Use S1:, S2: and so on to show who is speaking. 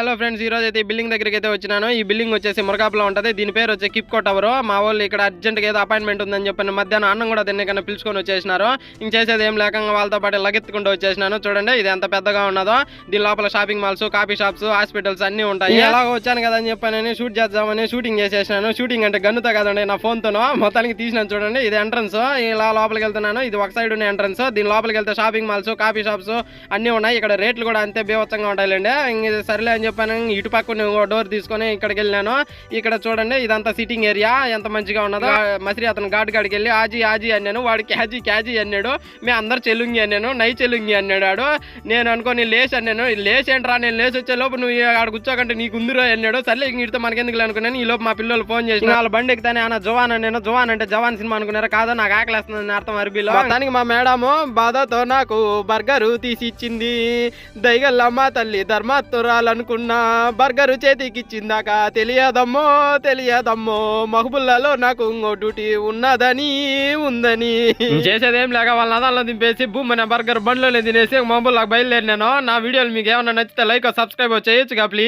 S1: Hello friends, ఈ రోజు అయితే ఈ బిల్డింగ్ దగ్గరికి అయితే వచ్చినాను. ఈ బిల్డింగ్ వచ్చేసి మురకాపులో ఉంటది. దీని పేరు వచ్చి కిప్కో టవర్. మా వాళ్ళు ఇక్కడ అర్జెంట్ గా ఏదో అపాయింట్మెంట్ ఉందని చెప్పి మధ్యాహ్నం అన్నం కూడా తిన్నకన్నా పిలుచుకొని వచ్చేసినారు. ఇంక చేసేది ఏం లేకంగా వాళ్ళతో పాటు లగెత్తుకుంటూ వచ్చేసినాను. చూడండి ఇది ఎంత పెద్దగా ఉన్నదో. దీని లోపల shopping malls, coffee shops, hospitals అన్ని ఉంటాయి. ఎలాగో వచ్చాను కదా అని చెప్పి షూట్ చేద్దామని షూటింగ్ చేసేసినాను. షూటింగ్ అంటే గన్నుతో కదండి, నా ఫోన్ తోనో మొత్తానికి తీసినాను. చూడండి ఇది ఎంట్రన్స్. ఇలా లోపలికి వెళ్తున్నాను. ఇది ఒక సైడ్ ఉన్న ఎంట్రన్స్. దీని లోపలికి వెళ్తే షాపింగ్ మాల్స్, కాఫీ షాప్స్ అన్ని ఉన్నాయి. ఇక్కడ రేట్లు కూడా అంతే బీభత్సంగా ఉంటాయిలేండి. సరేలే అని చెప్పాను. ఇటు పక్కన డోర్ తీసుకొని ఇక్కడికి వెళ్ళాను. ఇక్కడ చూడండి ఇదంతా సిట్టింగ్ ఏరియా ఎంత మంచిగా ఉన్నదో. మసిరి అతను ఘాట్ కాడికి వెళ్ళి ఆజీ ఆజీ అన్నాను. వాడు క్యాజీ క్యాజీ అన్నాడు. మేము అందరు చెల్లుంగి అన్నాను. నై చెల్లుంగి అన్నాడు. నేను అనుకోని లేచి అన్నాను. లేచి ఏంట్రా, నేను లేచి వచ్చే లోపు నువ్వు ఆడ కూర్చోకంటే నీకు ఉందిరో అన్నాడు. సర్లే ఇంటితో మనకెందుకు అనుకున్నాను. ఈ లోపు మా పిల్లలు ఫోన్ చేసి వాళ్ళ బండి ఎక్కుతానే అన్న జవాన్ అన్నాను. జవాన్ అంటే జవాన్ సినిమా అనుకున్నారా? కాదా, నాకు ఆకలేస్తుందని అర్థం అరబీలో. దానికి మా మేడము బాధతో నాకు బర్గరు తీసి ఇచ్చింది. దైగల్లమ్మ తల్లి ధర్మాత్తురాలనుకున్నా బర్గరు చేతికి ఇచ్చిందాక తెలియదమ్మో తెలియదమ్మో, మహబుల్లాలో నాకు ఇంకో డ్యూటీ ఉన్నదని ఉందని. చేసేదేం లేక వాళ్ళ నదాల్లో దింపేసి భూమి బర్గర్ బండ్లోనే తినేసి మహబుల్లాకు బయలుదేరినాను. నా వీడియోలు మీకు ఏమన్నా నచ్చితే లైక్ సబ్స్క్రైబ్ చేయొచ్చుగా ప్లీజ్.